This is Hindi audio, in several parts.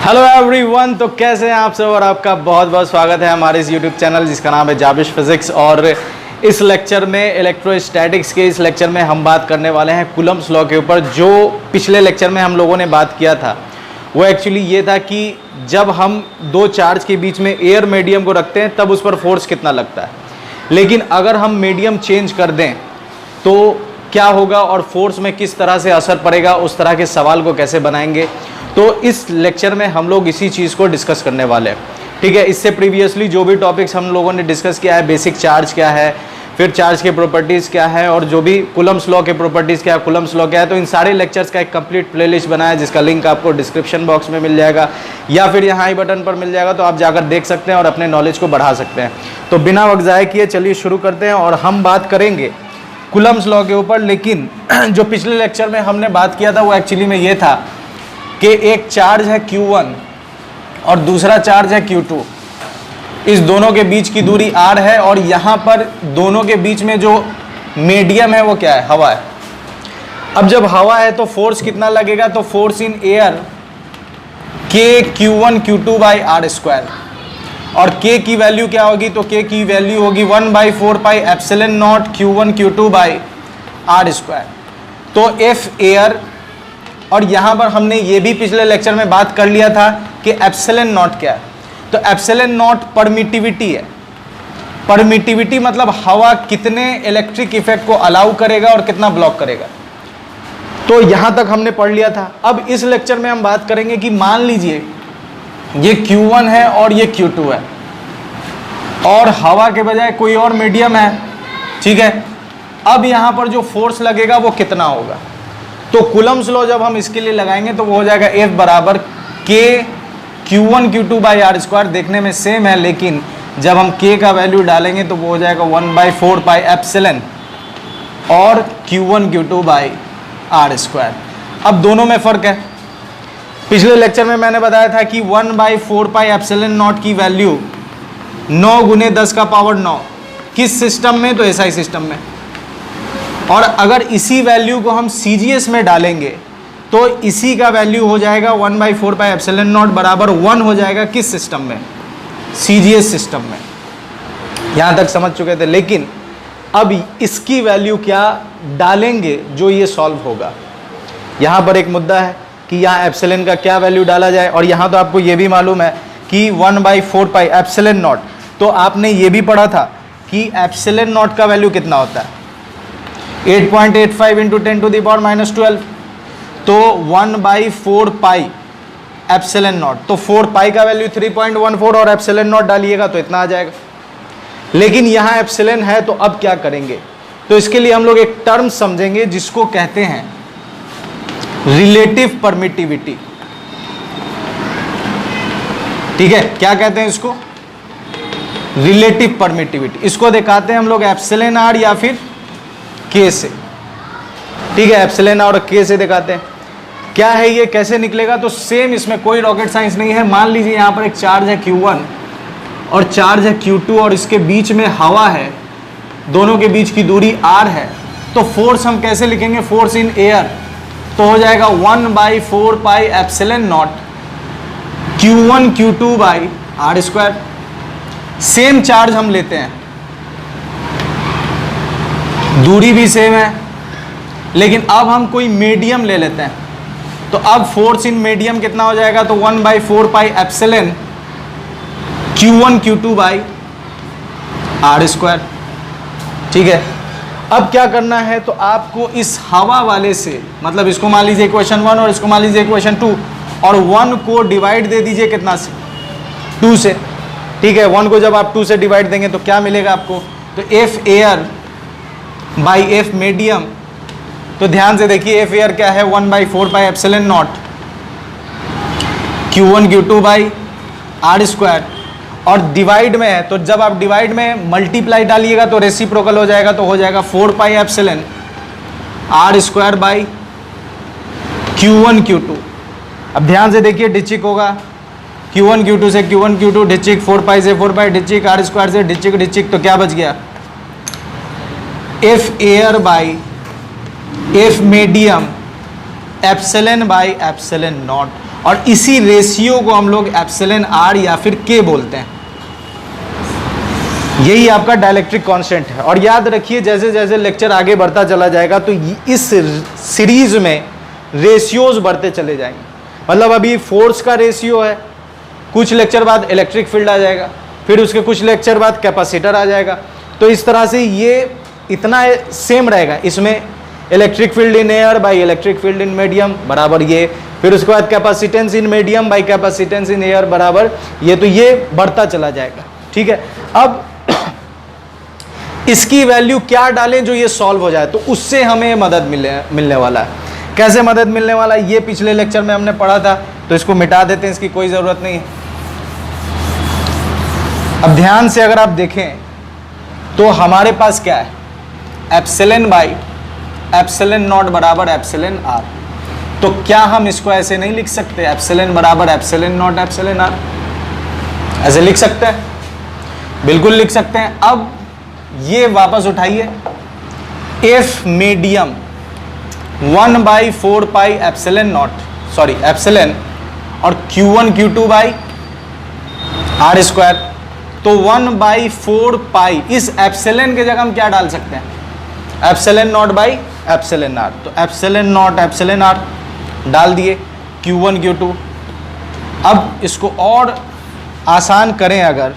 हेलो एवरीवन, तो कैसे हैं आप सब और आपका बहुत बहुत स्वागत है हमारे इस यूट्यूब चैनल जिसका नाम है जाबिश फिजिक्स। और इस लेक्चर में इलेक्ट्रोस्टैटिक्स के इस लेक्चर में हम बात करने वाले हैं कूलम्ब्स लॉ के ऊपर। जो पिछले लेक्चर में हम लोगों ने बात किया था वो एक्चुअली ये था कि जब हम दो चार्ज के बीच में एयर मीडियम को रखते हैं तब उस पर फोर्स कितना लगता है, लेकिन अगर हम मीडियम चेंज कर दें तो क्या होगा और फोर्स में किस तरह से असर पड़ेगा, उस तरह के सवाल को कैसे बनाएंगे। तो इस लेक्चर में हम लोग इसी चीज़ को डिस्कस करने वाले हैं। ठीक है, इससे प्रीवियसली जो भी टॉपिक्स हम लोगों ने डिस्कस किया है, बेसिक चार्ज क्या है, फिर चार्ज के प्रॉपर्टीज़ क्या है और जो भी कूलम्ब्स लॉ के प्रॉपर्टीज़ क्या है, कूलम्ब्स लॉ क्या है, तो इन सारे लेक्चर्स का एक कंप्लीट प्लेलिस्ट बनाया है जिसका लिंक आपको डिस्क्रिप्शन बॉक्स में मिल जाएगा या फिर यहाँ आई बटन पर मिल जाएगा, तो आप जाकर देख सकते हैं और अपने नॉलेज को बढ़ा सकते हैं। तो बिना वक्त ज़ाय किए चलिए शुरू करते हैं और हम बात करेंगे कूलम्ब्स लॉ के ऊपर। लेकिन जो पिछले लेक्चर में हमने बात किया था वो एक्चुअली में ये था कि एक चार्ज है Q1 और दूसरा चार्ज है Q2। इस दोनों के बीच की दूरी r है और यहाँ पर दोनों के बीच में जो मीडियम है वो क्या है, हवा है। अब जब हवा है तो फोर्स कितना लगेगा, तो force in air K Q1 Q2 by R square. और K की वैल्यू क्या होगी, तो K की वैल्यू होगी 1/4 pi epsilon naught Q1 Q2 by R square. तो F एयर, और यहाँ पर हमने ये भी पिछले लेक्चर में बात कर लिया था कि एप्सिलॉन नॉट क्या है। तो एप्सिलॉन नॉट परमिटिविटी है। परमिटिविटी मतलब हवा कितने इलेक्ट्रिक इफेक्ट को अलाउ करेगा और कितना ब्लॉक करेगा। तो यहाँ तक हमने पढ़ लिया था। अब इस लेक्चर में हम बात करेंगे कि मान लीजिए ये Q1 है और ये Q2 है और हवा के बजाय कोई और मीडियम है, ठीक है। अब यहाँ पर जो फोर्स लगेगा वो कितना होगा, तो कूलम्ब्स लॉ जब हम इसके लिए लगाएंगे तो वो हो जाएगा F बराबर K Q1 Q2 by R square. देखने में सेम है लेकिन जब हम K का वैल्यू डालेंगे तो वो हो जाएगा 1/4 पाई एप्सिलॉन और Q1 Q2 by R square. अब दोनों में फ़र्क है। पिछले लेक्चर में मैंने बताया था कि 1/4 पाई एप्सिलॉन नॉट की वैल्यू 9 गुने 10 का पावर 9 किस सिस्टम में, तो SI सिस्टम में। और अगर इसी वैल्यू को हम CGS में डालेंगे तो इसी का वैल्यू हो जाएगा 1/4 पाई एप्सिलॉन नॉट बराबर 1 हो जाएगा किस सिस्टम में, CGS सिस्टम में। यहाँ तक समझ चुके थे। लेकिन अब इसकी वैल्यू क्या डालेंगे जो ये सॉल्व होगा। यहाँ पर एक मुद्दा है कि यहाँ एप्सिलॉन का क्या वैल्यू डाला जाए, और यहाँ तो आपको ये भी मालूम है कि 1/4 पाई एप्सिलॉन नॉट, तो आपने ये भी पढ़ा था कि एप्सिलॉन नॉट का वैल्यू कितना होता है 8.85 इंटू 10⁻⁻12। तो 1/4 पाई एप्सिलॉन नॉट, तो 4 पाई का वैल्यू 3.14 और एप्सिलॉन नॉट डालिएगा तो इतना आ जाएगा। लेकिन यहाँ एप्सिलॉन है तो अब क्या करेंगे, तो इसके लिए हम लोग एक टर्म समझेंगे जिसको कहते हैं रिलेटिव परमिटिविटी। ठीक है, क्या कहते हैं इसको, रिलेटिव परमिटिविटी। इसको दिखाते हैं हम लोग एप्सिलॉन आर या फिर K से। ठीक है, एप्सिलॉन और K से दिखाते हैं क्या है ये, कैसे निकलेगा। तो सेम, इसमें कोई रॉकेट साइंस नहीं है। मान लीजिए यहाँ पर एक चार्ज है Q1 और चार्ज है Q2 और इसके बीच में हवा है, दोनों के बीच की दूरी r है। तो फोर्स हम कैसे लिखेंगे, फोर्स इन एयर, तो हो जाएगा 1/4 pi epsilon naught Q1 Q2 by R square. Same charge हम लेते हैं, दूरी भी सेम है, लेकिन अब हम कोई मीडियम ले लेते हैं। तो अब फोर्स इन मीडियम कितना हो जाएगा, तो 1/4 pi epsilon Q1 Q2 by R square. ठीक है, अब क्या करना है, तो आपको इस हवा वाले से, मतलब इसको मान लीजिए इक्वेशन 1 और इसको मान लीजिए इक्वेशन 2, और 1 को डिवाइड दे दीजिए कितना से, 2 से। ठीक है, 1 को जब आप 2 से डिवाइड देंगे तो क्या मिलेगा आपको, तो F air by F medium. तो ध्यान से देखिए F एयर क्या है, 1/4 pi epsilon naught Q1 Q2 by R square, और डिवाइड में है तो जब आप डिवाइड में मल्टीप्लाई डालिएगा तो रेसिप्रोकल हो जाएगा, तो हो जाएगा 4 pi epsilon R square by Q1 Q2। अब ध्यान से देखिए डिचिक होगा, Q1 Q2 से Q1 Q2 डिचिक, 4 पाई से 4 पाई डिचिक, आर स्क्वायर से डिचिक डिचिक, तो क्या बच गया, F air by F medium epsilon by epsilon naught. और इसी रेशियो को हम लोग एप्सिलॉन आर या फिर के बोलते हैं। यही आपका डाइलेक्ट्रिक कांस्टेंट है। और याद रखिए जैसे जैसे लेक्चर आगे बढ़ता चला जाएगा तो इस सीरीज में रेशियोज बढ़ते चले जाएंगे। मतलब अभी फोर्स का रेशियो है, कुछ लेक्चर बाद इलेक्ट्रिक फील्ड आ जाएगा, फिर उसके कुछ लेक्चर बाद कैपेसिटर आ जाएगा। तो इस तरह से ये इतना सेम रहेगा। इसमें electric field in air by electric field in medium बराबर ये, फिर उसके बाद capacitance in medium by capacitance in air बराबर ये। तो ये बढ़ता चला जाएगा, ठीक है। अब इसकी वैल्यू क्या डालें जो ये सॉल्व हो जाए, तो उससे हमें मदद मिलने वाला है। कैसे मदद मिलने वाला है, ये पिछले लेक्चर में हमने पढ़ा था, तो इसको मिटा देते हैं, इसकी कोई ज़रूरत नहीं है। अब ध्यान से अगर आप देखें तो हमारे पास क्या है, एप्सिलॉन बाई एप्सिलॉन नॉट बराबर एप्सिलॉन आर। तो क्या हम इसको ऐसे नहीं लिख सकते, एप्सिलॉन बराबर एप्सिलॉन नॉट एप्सिलॉन आर? ऐसे लिख सकते हैं, बिल्कुल लिख सकते हैं। अब ये वापस उठाइए, F medium 1/4 pi epsilon not, sorry epsilon और Q1 Q2 by R square. तो 1/4 पाई, इस एप्सिलॉन के जगह हम क्या डाल सकते हैं, epsilon naught by epsilon R. तो एप्सिलॉन नॉट एप्सिलॉन आर डाल दिए, Q1 Q2। अब इसको और आसान करें अगर,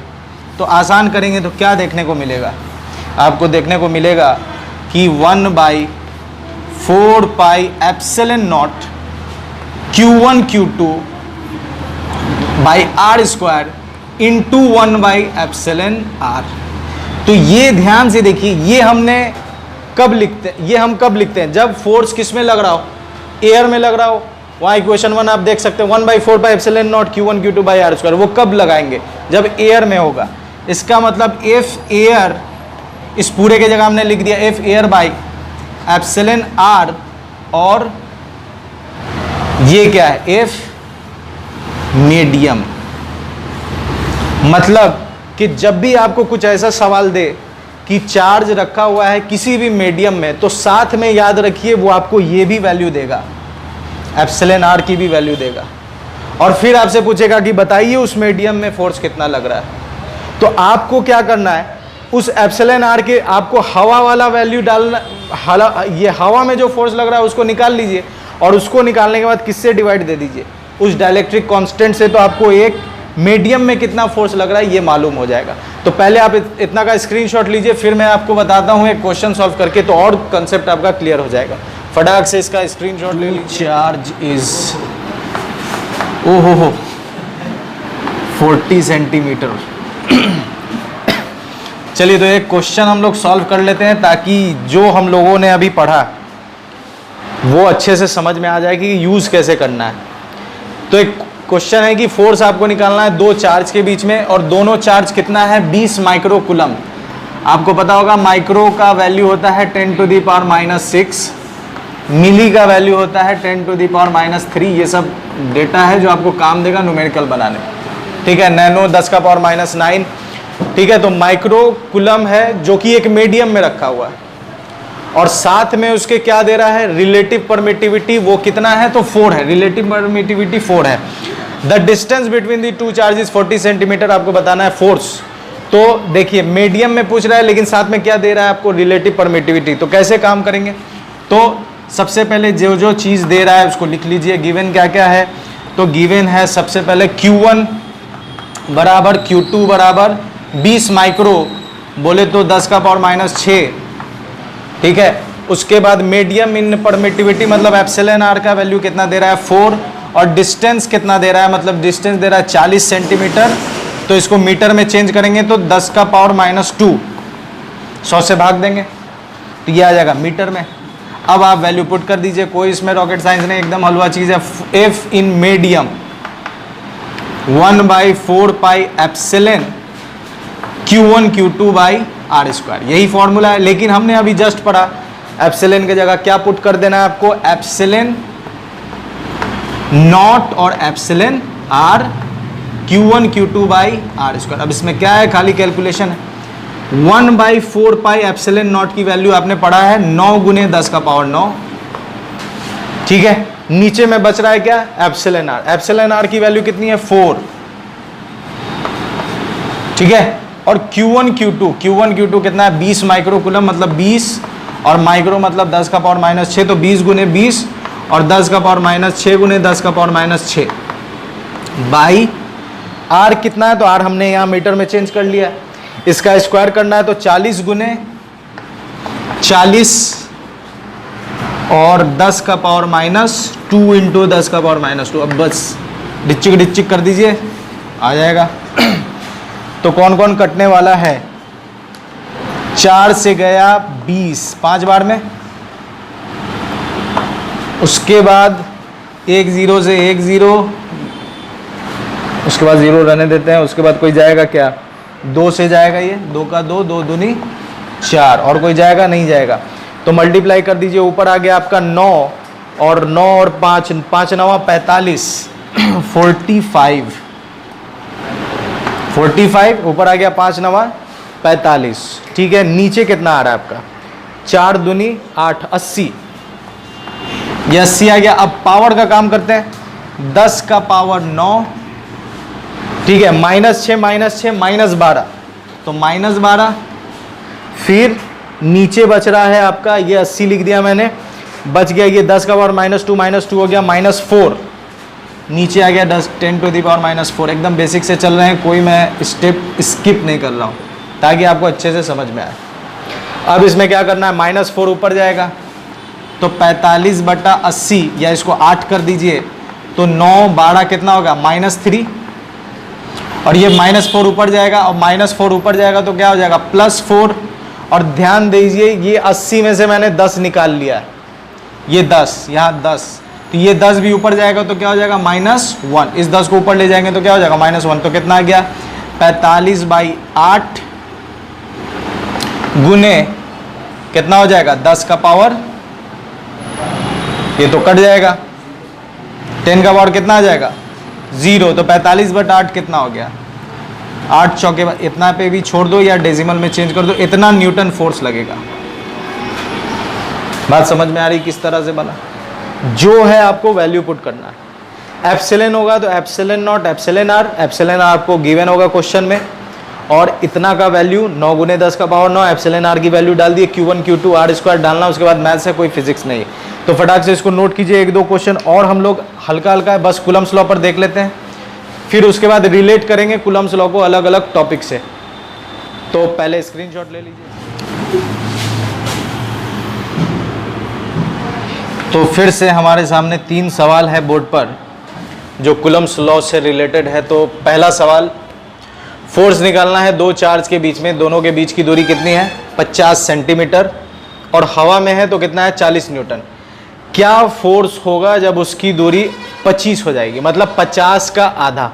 तो आसान करेंगे तो क्या देखने को मिलेगा आपको, देखने को मिलेगा कि 1/4 pi epsilon naught Q1 Q2 by R square into epsilon R. तो ये ध्यान से देखिए, ये हमने कब लिखते हैं, ये हम कब लिखते हैं, जब फोर्स किस में लग रहा हो, एयर में लग रहा हो। वहाँ इक्वेशन 1 आप देख सकते हैं, 1/4 pi epsilon naught Q1 Q2 by R square. वो कब लगाएंगे, जब एयर में होगा। इसका मतलब एफ एयर, इस पूरे के जगह हमने लिख दिया F air by epsilon R, और ये क्या है, एफ मीडियम। मतलब कि जब भी आपको कुछ ऐसा सवाल दे कि चार्ज रखा हुआ है किसी भी मीडियम में, तो साथ में याद रखिए वो आपको ये भी वैल्यू देगा, एप्सिलॉन आर की भी वैल्यू देगा। और फिर आपसे पूछेगा कि बताइए उस मीडियम में फोर्स कितना लग रहा है। तो आपको क्या करना है, उस एप्सिलॉन आर के आपको हवा वाला वैल्यू डालना, ये हवा में जो फोर्स लग रहा है उसको निकाल लीजिए, और उसको निकालने के बाद किससे डिवाइड दे दीजिए, उस डाइलेक्ट्रिक कांस्टेंट से। तो आपको एक मीडियम में कितना फोर्स लग रहा है ये मालूम हो जाएगा। तो पहले आप इतना का स्क्रीनशॉट लीजिए, फिर मैं आपको बताता हूँ एक क्वेश्चन सॉल्व करके, तो और कंसेप्ट आपका क्लियर हो जाएगा। फटाक से इसका स्क्रीनशॉट ले लीजिए। चार्ज इज ओहो 40 सेंटीमीटर। चलिए तो एक क्वेश्चन हम लोग सॉल्व कर लेते हैं, ताकि जो हम लोगों ने अभी पढ़ा वो अच्छे से समझ में आ जाए कि यूज़ कैसे करना है। तो एक क्वेश्चन है कि फोर्स आपको निकालना है दो चार्ज के बीच में, और दोनों चार्ज कितना है, 20 माइक्रो कूलम। आपको पता होगा माइक्रो का वैल्यू होता है 10⁻⁻⁶, मिली का वैल्यू होता है 10⁻⁻3। ये सब डेटा है जो आपको काम देगा न्यूमेरिकल बनाने, ठीक है। नैनो 10⁻⁹। ठीक है, तो माइक्रो कूलम है जो कि एक मीडियम में रखा हुआ है, और साथ में उसके क्या दे रहा है, रिलेटिव परमिटिविटी वो कितना है, तो 4 है, रिलेटिव परमिटिविटी 4 है। The distance between the two charges 40 centimetre आपको बताना है फोर्स। तो देखिए मीडियम में पूछ रहा है, लेकिन साथ में क्या दे रहा है आपको, रिलेटिव परमिटिविटी। तो कैसे काम करेंगे, तो सबसे पहले जो जो चीज़ दे रहा है उसको लिख लीजिए। गिवन क्या क्या है, तो गिवन है सबसे पहले Q1 बराबर Q2 बराबर 20 माइक्रो, बोले तो 10⁻⁻⁶, ठीक है। उसके बाद मीडियम इन परमिटिविटी मतलब एप्सिलॉन आर का वैल्यू कितना दे रहा है, 4, और डिस्टेंस कितना दे रहा है, मतलब डिस्टेंस दे रहा है 40 सेंटीमीटर। तो इसको मीटर में चेंज करेंगे तो 10⁻⁻2, 100 से भाग देंगे तो ये आ जाएगा मीटर में। अब आप वैल्यू पुट कर दीजिए, कोई इसमें रॉकेट साइंस नहीं, एकदम हलवा चीज़ है। F in medium 1/4 pi epsilon Q1 Q2 by R square, यही फॉर्मूला है। लेकिन हमने अभी जस्ट पढ़ा एप्सिलॉन की जगह क्या पुट कर देना है आपको, एप्सिलॉन नॉट और epsilon R Q1 Q2 by R square. अब इसमें क्या है, खाली कैलकुलेशन है। 1/4 पाई एप्सिलॉन नॉट की वैल्यू आपने पढ़ा है 9 × 10⁻⁹, ठीक है। नीचे में बच रहा है क्या, एप्सिलॉन आर। एप्सिलॉन आर की वैल्यू कितनी है, 4, ठीक है। और Q1 Q2 कितना है, 20 माइक्रो कूलम, मतलब 20, और माइक्रो मतलब 10 का पावर माइनस 6, तो 20 गुने 20 और 10 का पावर माइनस 6 गुने 10 का पावर माइनस 6 बाई आर कितना है, तो आर हमने यहाँ मीटर में चेंज कर लिया। इसका स्क्वायर करना है तो 40 गुने 40 और 10 का पावर माइनस 2 इंटू 10 का पावर माइनस 2। अब बस डिच्चिक कर दीजिए, आ जाएगा। तो कौन कौन कटने वाला है, 4 से गया 20 5 बार में, उसके बाद 1 0 से 1 0, उसके बाद 0 रहने देते हैं, उसके बाद कोई जाएगा क्या, 2 से जाएगा, ये 2 का 2, 2 दूनी 4, और कोई जाएगा नहीं जाएगा। तो मल्टीप्लाई कर दीजिए, ऊपर आ गया आपका 9 और 9 और 5, 5 9 45 45, ऊपर आ गया 5 9 45, ठीक है। नीचे कितना आ रहा है आपका, 4 दूनी 8 80, ये 80 आ गया। अब पावर का काम करते हैं, 10 का पावर 9, ठीक है, -6 -12, तो -12, फिर नीचे बच रहा है आपका, ये 80 लिख दिया मैंने, बच गया ये 10 का पावर -2 हो गया -4, नीचे आ गया 10 टू दी पावर -4। एकदम बेसिक से चल रहे हैं, कोई मैं स्टेप स्किप नहीं कर रहा हूँ ताकि आपको अच्छे से समझ में आए। अब इसमें क्या करना है, -4 ऊपर जाएगा तो 45/80, या इसको 8 कर दीजिए तो 9 12 कितना होगा, -3, और ये -4 ऊपर जाएगा, और -4 ऊपर जाएगा तो क्या हो जाएगा, +4। और ध्यान दीजिए ये 80 में से मैंने 10 निकाल लिया है, ये 10 यहाँ 10, तो ये 10 भी ऊपर जाएगा तो क्या हो जाएगा, -1। इस 10 को ऊपर ले जाएंगे तो क्या हो जाएगा, -1। तो कितना आ गया, 45/8 गुने कितना हो जाएगा, 10 का पावर, ये तो कट जाएगा, 10 का पावर कितना आ जाएगा, 0। तो 45/8 कितना हो गया, 8 चौके, इतना पे भी छोड़ दो या डेसिमल में चेंज कर दो, इतना न्यूटन फोर्स लगेगा। बात समझ में आ रही किस तरह से बना, जो है आपको वैल्यू पुट करना है। एप्सिलॉन होगा तो epsilon naught epsilon R, epsilon R आपको गिवन होगा क्वेश्चन में, और इतना का वैल्यू 9 गुने 10 का पावर 9, एप्सिलॉन आर की वैल्यू डाल दिए, Q1 Q2 आर स्क्वायर डालना, उसके बाद मैथ्स है, कोई फिजिक्स नहीं। तो फटाक से इसको नोट कीजिए, 1 2 क्वेश्चन और हम लोग हल्का हल्का बस कूलम्स लॉ पर देख लेते हैं, फिर उसके बाद रिलेट करेंगे कूलम्स लॉ को अलग अलग टॉपिक से। तो पहले स्क्रीनशॉट ले लीजिए। तो फिर से हमारे सामने 3 सवाल है बोर्ड पर जो कूलम्स लॉ से रिलेटेड है। तो पहला सवाल, फोर्स निकालना है 2 चार्ज के बीच में, दोनों के बीच की दूरी कितनी है, 50 सेंटीमीटर, और हवा में है तो कितना है, 40 न्यूटन। क्या फोर्स होगा जब उसकी दूरी 25 हो जाएगी, मतलब 50 का आधा।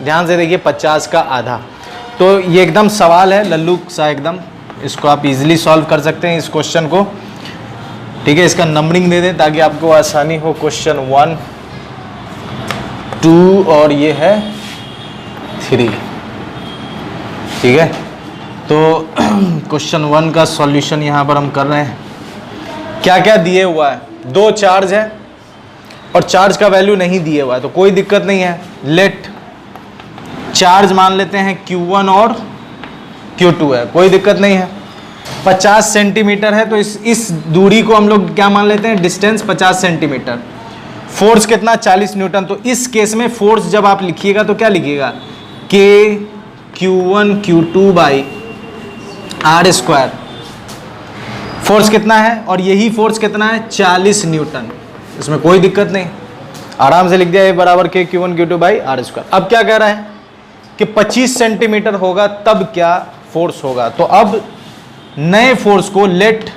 ध्यान से देखिए, 50 का आधा। तो ये एकदम सवाल है लल्लू सा एकदम, इसको आप इजीली सॉल्व कर सकते हैं इस क्वेश्चन को, ठीक है। इसका नंबरिंग दे दें ताकि आपको आसानी हो। क्वेश्चन 1 2 और ये है 3, ठीक है। तो क्वेश्चन 1 का सॉल्यूशन यहाँ पर हम कर रहे हैं। क्या क्या दिए हुआ है, 2 चार्ज है और चार्ज का वैल्यू नहीं दिए हुआ है, तो कोई दिक्कत नहीं है। लेट चार्ज मान लेते हैं Q1 और Q2 है, कोई दिक्कत नहीं है। 50 सेंटीमीटर है तो इस दूरी को हम लोग क्या मान लेते हैं, डिस्टेंस 50 सेंटीमीटर। फोर्स कितना, 40 न्यूटन। तो इस केस में फोर्स जब आप लिखिएगा तो क्या लिखिएगा, K Q1 Q2 by R square. Force कितना है, और यही फोर्स कितना है, 40 न्यूटन। इसमें कोई दिक्कत नहीं, आराम से लिख दिया, A बराबर K Q1 Q2 by R square. अब क्या कह रहा है कि 25 सेंटीमीटर होगा तब क्या फोर्स होगा। तो अब नए फोर्स को let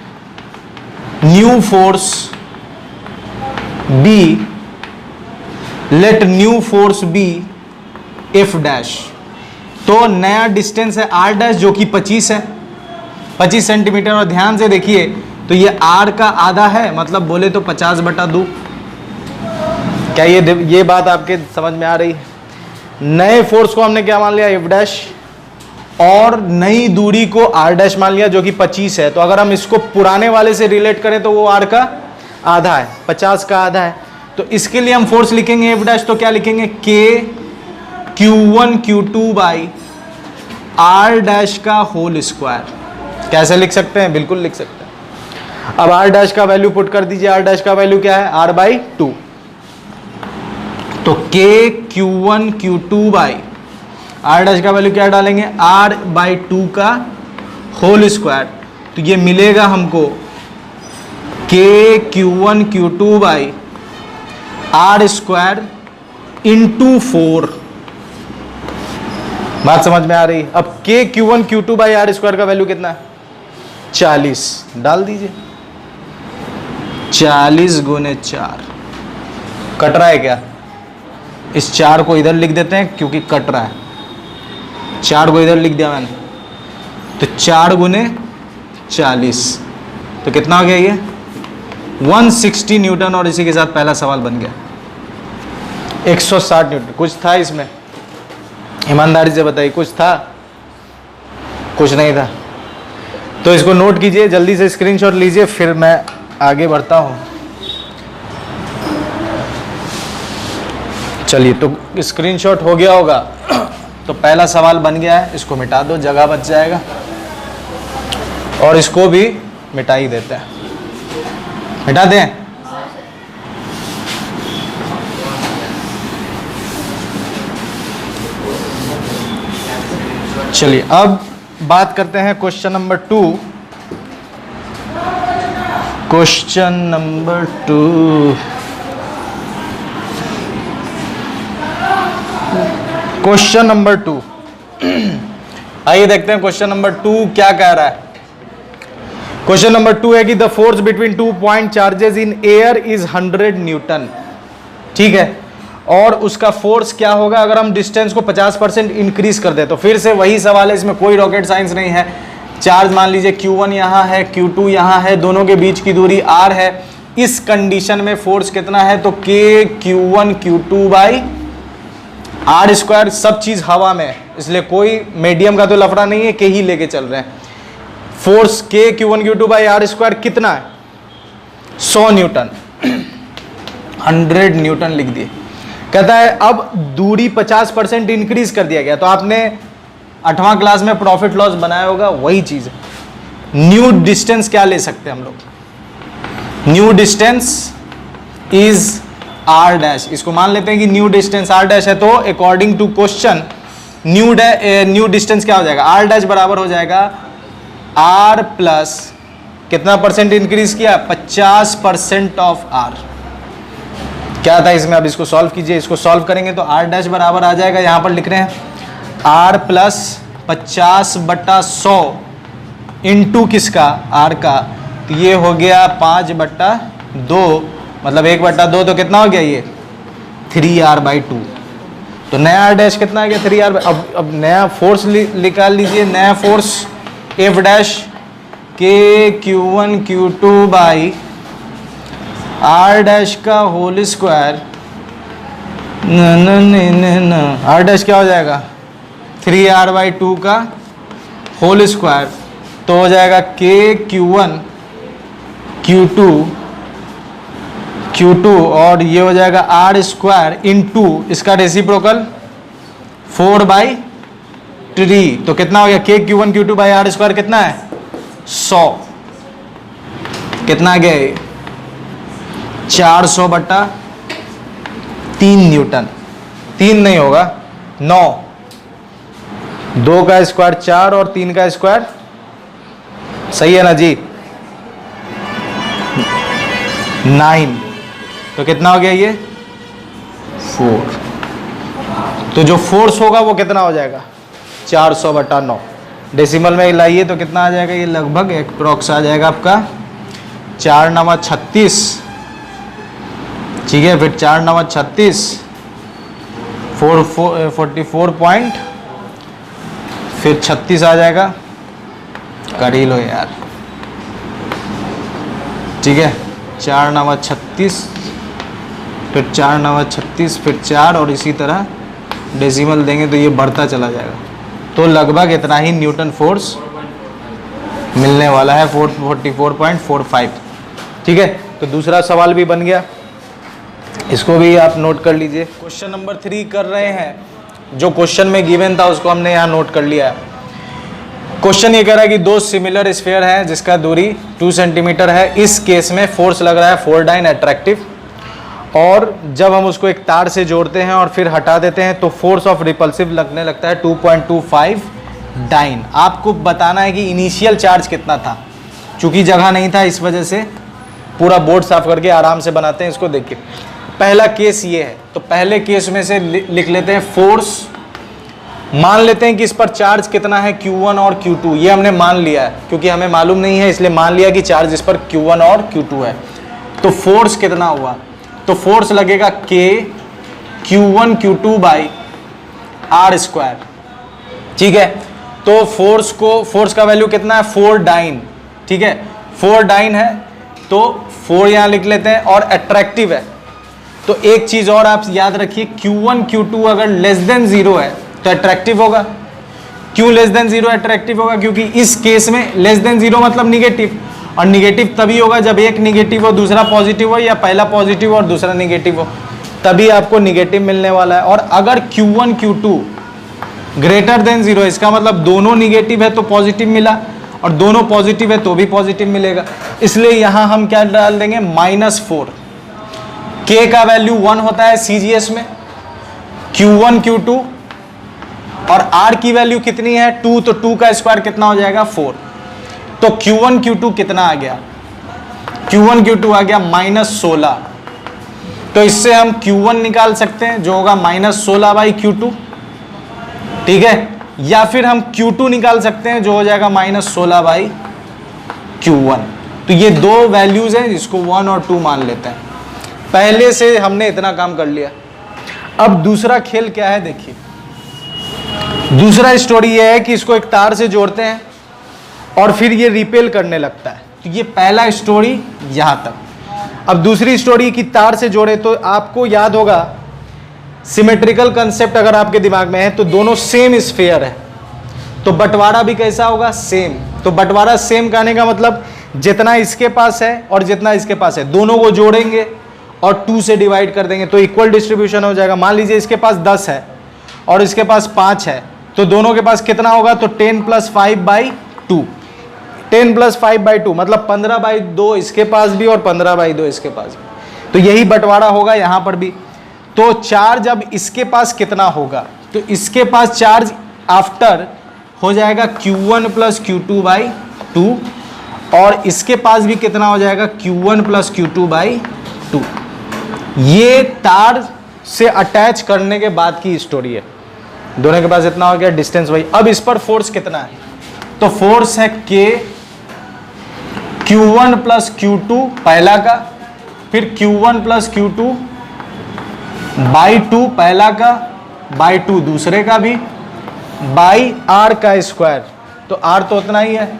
new force be F dash. तो नया डिस्टेंस है आर डैश जो कि 25 है, 25 सेंटीमीटर। और ध्यान से देखिए तो ये आर का आधा है, मतलब बोले तो 50/2। क्या ये बात आपके समझ में आ रही है। नए फोर्स को हमने क्या मान लिया, एफ डैश, और नई दूरी को आर डैश मान लिया जो कि 25 है। तो अगर हम इसको पुराने वाले से रिलेट करें तो वो आर का आधा है, 50 का आधा है। तो इसके लिए हम फोर्स लिखेंगे एफ डैश, तो क्या लिखेंगे K Q1 Q2 by R dash का होल स्क्वायर। कैसे लिख सकते हैं? बिल्कुल लिख सकते हैं। अब आर डैश का वैल्यू पुट कर दीजिए। आर डैश का वैल्यू क्या है? R by 2। तो K Q1 Q2 by R dash का वैल्यू क्या डालेंगे? आर बाई 2 का होल स्क्वायर। तो ये मिलेगा हमको के Q1 Q2 by R square into 4। बात समझ में आ रही? अब K Q1 Q2 by R square का वैल्यू कितना है? 40 डाल दीजिए। 40 गुने 4 कट रहा है क्या? इस 4 को इधर लिख देते हैं क्योंकि कट रहा है। 4 को इधर लिख दिया मैंने, तो 4 गुने 40 तो कितना हो गया ये? 160 न्यूटन। और इसी के साथ पहला सवाल बन गया। 160 न्यूटन। कुछ था इसमें? ईमानदारी से बताइए, कुछ था? कुछ नहीं था। तो इसको नोट कीजिए, जल्दी से स्क्रीनशॉट लीजिए, फिर मैं आगे बढ़ता हूँ। चलिए, तो स्क्रीनशॉट हो गया होगा। तो पहला सवाल बन गया है, इसको मिटा दो, जगह बच जाएगा। और इसको भी मिटा ही देते हैं। मिटा दें? चलिए, अब बात करते हैं question number 2। Question number 2, question number 2। आइए देखते हैं क्वेश्चन नंबर 2 क्या कह रहा है। क्वेश्चन नंबर 2 है कि the force between 2 point charges in air is 100 Newton. ठीक है, और उसका फोर्स क्या होगा अगर हम डिस्टेंस को 50% इंक्रीज कर दे? तो फिर से वही सवाल है, इसमें कोई रॉकेट साइंस नहीं है। चार्ज मान लीजिए Q1 यहाँ है, Q2 यहाँ है, दोनों के बीच की दूरी R है। इस कंडीशन में फोर्स कितना है? तो K Q1 Q2 by R square. सब चीज हवा में है, इसलिए कोई मीडियम का तो लफड़ा नहीं है, के ही लेके चल रहे हैं। फोर्स के Q1 Q2 by R square कितना है? 100 न्यूटन। 100 न्यूटन लिख दिए। कहता है अब दूरी 50% इंक्रीज कर दिया गया। तो आपने 8वां क्लास में प्रॉफिट लॉस बनाया होगा, वही चीज है। न्यू डिस्टेंस क्या ले सकते हैं हम लोग? New distance is R dash. इसको मान लेते हैं कि न्यू डिस्टेंस आर डैश है। तो according to question new distance क्या हो जाएगा? आर डैश बराबर हो जाएगा आर प्लस कितना परसेंट इंक्रीज किया? 50% ऑफ आर। क्या था इसमें? अब इसको सॉल्व कीजिए। इसको सॉल्व करेंगे तो आर डैश बराबर आ जाएगा, यहां पर लिख रहे हैं आर प्लस 50/100 इंटू किसका? आर का। तो ये हो गया 5/2, मतलब 1/2। तो कितना हो गया ये? 3r/2। तो नया आर डैश कितना आ गया? 3r। अब नया फोर्स निकाल लीजिए। नया force F dash K Q1 Q2 by R dash का होल स्क्वायर। आर डैश क्या हो जाएगा? 3r/2 का होल स्क्वायर। तो हो जाएगा के Q1 Q2 और ये हो जाएगा आर स्क्वायर इंटू इसका रेसिप्रोकल 4/3। तो कितना हो गया? के Q1 Q2 by R square कितना है? 100। कितना गया ये? 400/3 न्यूटन। 3 नहीं होगा, 9। 2 का स्क्वायर 4 और 3 का स्क्वायर, सही है ना जी? 9। तो कितना हो गया ये? 4। तो जो फोर्स होगा वो कितना हो जाएगा? 400/9। डेसिमल में लाइए तो कितना आ जाएगा? ये लगभग अप्रॉक्स आ जाएगा आपका 4 9 36। ठीक है, फिर 4 9 36 44 पॉइंट, फिर 36 आ जाएगा। कर ही लो यार। ठीक है, 4 9 36, फिर 4 9 36, फिर 4 और इसी तरह डेसिमल देंगे तो ये बढ़ता चला जाएगा। तो लगभग इतना ही न्यूटन फोर्स मिलने वाला है, 44.45। ठीक है, तो दूसरा सवाल भी बन गया। इसको भी आप नोट कर लीजिए। क्वेश्चन नंबर 3 कर रहे हैं, जो क्वेश्चन में गिवन था उसको हमने यहाँ नोट कर लिया है। क्वेश्चन ये कह रहा है कि दो सिमिलर स्फीयर है जिसका दूरी 2 सेंटीमीटर है। इस केस में फोर्स लग रहा है 4 डाइन अट्रैक्टिव, और जब हम उसको एक तार से जोड़ते हैं और फिर हटा देते हैं तो फोर्स ऑफ रिपल्सिव लगने लगता है 2.25 डाइन। आपको बताना है कि इनिशियल चार्ज कितना था। चूंकि जगह नहीं था इस वजह से पूरा बोर्ड साफ करके आराम से बनाते हैं इसको। देखिए पहला केस ये है, तो पहले केस में से लिख लेते हैं फोर्स। मान लेते हैं कि इस पर चार्ज कितना है Q1 और Q2, ये हमने मान लिया है क्योंकि हमें मालूम नहीं है इसलिए मान लिया कि चार्ज इस पर Q1 और Q2 है। तो फोर्स कितना हुआ, तो फोर्स लगेगा K Q1 Q2 by R square. ठीक है, तो फोर्स का वैल्यू कितना है 4 डाइन। ठीक है, 4 डाइन है तो 4 यहां लिख लेते हैं, और अट्रैक्टिव है। तो एक चीज और आप याद रखिए, Q1 Q2 अगर लेस देन 0 है तो अट्रैक्टिव होगा। क्यों लेस देन 0 अट्रैक्टिव होगा, क्योंकि इस केस में लेस देन 0 मतलब निगेटिव, और निगेटिव तभी होगा जब एक निगेटिव हो दूसरा पॉजिटिव हो, या पहला पॉजिटिव और दूसरा निगेटिव हो, तभी आपको निगेटिव मिलने वाला है। और अगर Q1 Q2 ग्रेटर देन 0 इसका मतलब दोनों निगेटिव है तो पॉजिटिव मिला, और दोनों पॉजिटिव है तो भी पॉजिटिव मिलेगा। इसलिए यहां हम क्या डाल देंगे -4। K का वैल्यू 1 होता है CGS में, Q1 Q2, और R की वैल्यू कितनी है 2, तो 2 का स्क्वायर कितना हो जाएगा 4। तो Q1 Q2 कितना आ गया, Q1 Q2 आ गया -16। तो इससे हम Q1 निकाल सकते हैं जो होगा -16 बाई Q2। ठीक है, या फिर हम Q2 निकाल सकते हैं जो हो जाएगा -16 बाई Q1। तो ये दो वैल्यूज हैं जिसको 1 और 2 मान लेते हैं। पहले से हमने इतना काम कर लिया। अब दूसरा खेल क्या है, देखिए दूसरा स्टोरी ये है कि इसको एक तार से जोड़ते हैं और फिर ये रिपेल करने लगता है। तो ये पहला स्टोरी यहां तक। अब दूसरी स्टोरी की तार से जोड़े, तो आपको याद होगा सिमेट्रिकल कंसेप्ट अगर आपके दिमाग में है तो दोनों सेम स्फीयर है, तो बंटवारा भी कैसा होगा, सेम। तो बंटवारा सेम कहने का मतलब जितना इसके पास है और जितना इसके पास है दोनों को जोड़ेंगे और 2 से डिवाइड कर देंगे तो इक्वल डिस्ट्रीब्यूशन हो जाएगा। मान लीजिए इसके पास 10 है और इसके पास 5 है, तो दोनों के पास कितना होगा, तो 10 + 5/2। 10 + 5/2 मतलब 15/2 इसके पास भी और 15/2 इसके पास भी। तो यही बंटवारा होगा यहाँ पर भी। तो चार्ज अब इसके पास कितना होगा, तो इसके पास चार्ज आफ्टर हो जाएगा Q1 + Q2/2, और इसके पास भी कितना हो जाएगा Q1 + Q2/2। ये तार से अटैच करने के बाद की स्टोरी है। दोनों के पास इतना हो गया, डिस्टेंस वही। अब इस पर फोर्स कितना है, तो फोर्स है K Q1 + Q2 पहला का, फिर Q1 + Q2/2 पहला का, /2 दूसरे का भी, बाई R का स्क्वायर। तो R तो उतना ही है।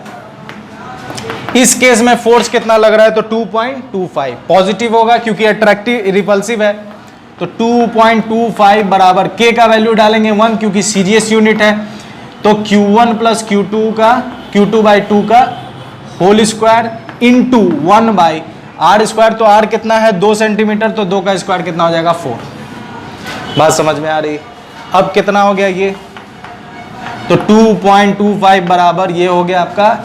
इस केस में फोर्स कितना लग रहा है, तो 2.25 पॉजिटिव होगा क्योंकि अट्रैक्टिव रिपल्सिव है। तो 2.25 बराबर K का वैल्यू डालेंगे 1 क्योंकि CGS यूनिट है। तो Q1 + Q2/2 का whole square into 1/R square. तो R कितना है 2 सेंटीमीटर, तो 2 का स्क्वायर कितना हो जाएगा 4। बात समझ में आ रही। अब कितना हो गया ये, तो 2.25 बराबर ये हो गया आपका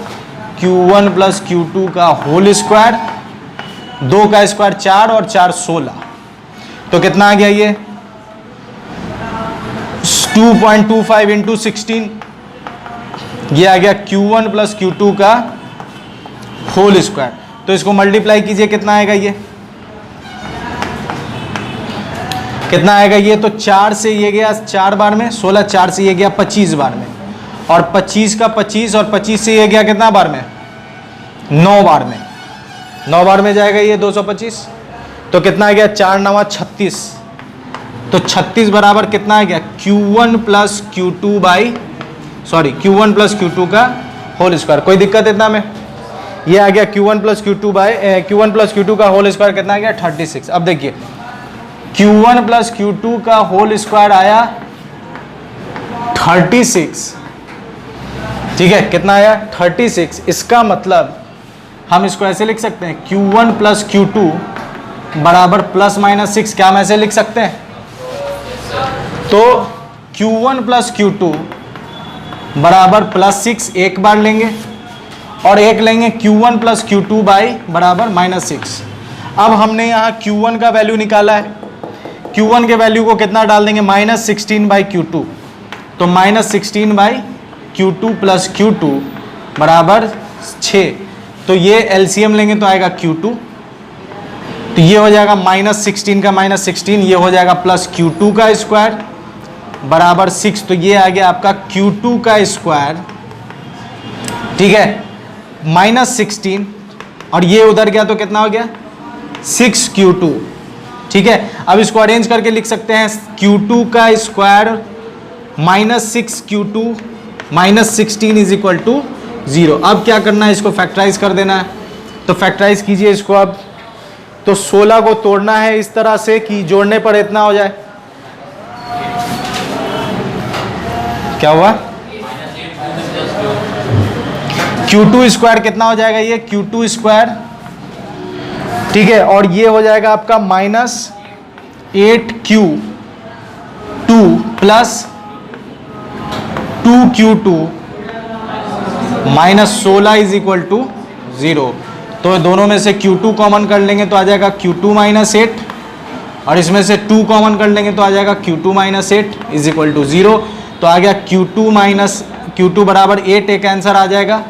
Q1 + Q2 का होल स्क्वायर, 2 का स्क्वायर 4 और 4 16। तो कितना आ गया ये 2.25 इंटू 16, ये आ गया Q1 + Q2 का होल स्क्वायर। तो इसको मल्टीप्लाई कीजिए, कितना आएगा ये, कितना आएगा ये, तो 4 से ये गया 4 बार में 16, 4 से ये गया 25 बार में, और 25 का 25 और 25 से ये गया कितना बार में, 9 बार में। 9 बार में जाएगा ये 225। तो कितना आ गया 4 × 9 = 36। तो 36 बराबर कितना आ गया Q1 + Q2 का होल स्क्वायर। कोई दिक्कत इतना में, ये आ गया Q1 + Q2 का होल स्क्वायर कितना आ गया 36। अब देखिए Q1 + Q2 का होल स्क्वायर आया 36। ठीक है, कितना आया 36। इसका मतलब हम इसको ऐसे लिख सकते हैं Q1 + Q2 बराबर प्लस माइनस 6, क्या हम ऐसे लिख सकते हैं? तो Q1 प्लस Q2 बराबर प्लस 6 एक बार लेंगे और एक लेंगे Q1 प्लस Q2 बाई बराबर माइनस 6। अब हमने यहाँ Q1 का वैल्यू निकाला है, Q1 के वैल्यू को कितना डाल देंगे? माइनस 16 बाई Q2, तो minus 16 by Q2 plus Q2 बराबर 6। तो ये एलसीएम लेंगे तो आएगा Q2, तो ये हो जाएगा माइनस 16 का माइनस 16, ये हो जाएगा प्लस Q2 का स्क्वायर बराबर 6, तो ये आ गया आपका Q2 का स्क्वायर, ठीक है, माइनस 16 और ये उधर गया तो कितना हो गया? 6Q2, ठीक है। अब इसको अरेंज करके लिख सकते हैं Q2 का square minus 6Q2 minus 16 is equal to 0। अब क्या करना है? इसको फैक्टराइज कर देना है, तो फैक्टराइज कीजिए इसको। अब तो 16 को तोड़ना है इस तरह से कि जोड़ने पर इतना हो जाए, क्या हुआ? Q2 स्क्वायर कितना हो जाएगा? ये Q2 स्क्वायर, ठीक है, और ये हो जाएगा आपका minus 8Q2 plus 2Q2 minus 16 is equal to 0। तो दोनों में से Q2 कॉमन कर लेंगे तो आ जाएगा Q2 माइनस 8, और इसमें से 2 कॉमन कर लेंगे तो आ जाएगा Q2 minus 8 is equal to 0। तो आ गया Q2 बराबर 8 एक आंसर आ जाएगा,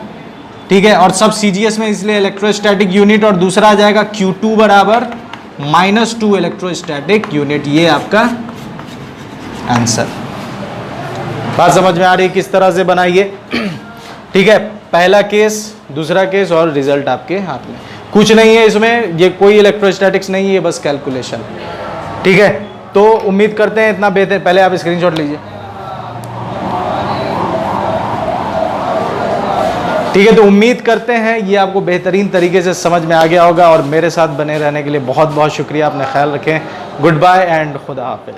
ठीक है। और सब CGS में, इसलिए इलेक्ट्रोस्टैटिक यूनिट, और दूसरा आ जाएगा Q2 बराबर -2 इलेक्ट्रोस्टैटिक यूनिट। ये आपका आंसर। बात समझ में आ रही है किस तरह से बनाइए? ठीक है, पहला केस, दूसरा केस और रिजल्ट आपके हाथ में। कुछ नहीं है इसमें, ये कोई इलेक्ट्रोस्टैटिक्स नहीं है, बस कैलकुलेशन, ठीक है। तो उम्मीद करते हैं इतना बेहतर। पहले आप स्क्रीनशॉट लीजिए, ठीक है। तो उम्मीद करते हैं ये आपको बेहतरीन तरीके से समझ में आ गया होगा, और मेरे साथ बने रहने के लिए बहुत बहुत शुक्रिया। अपना ख्याल रखें। गुड बाय एंड खुदा हाफिज।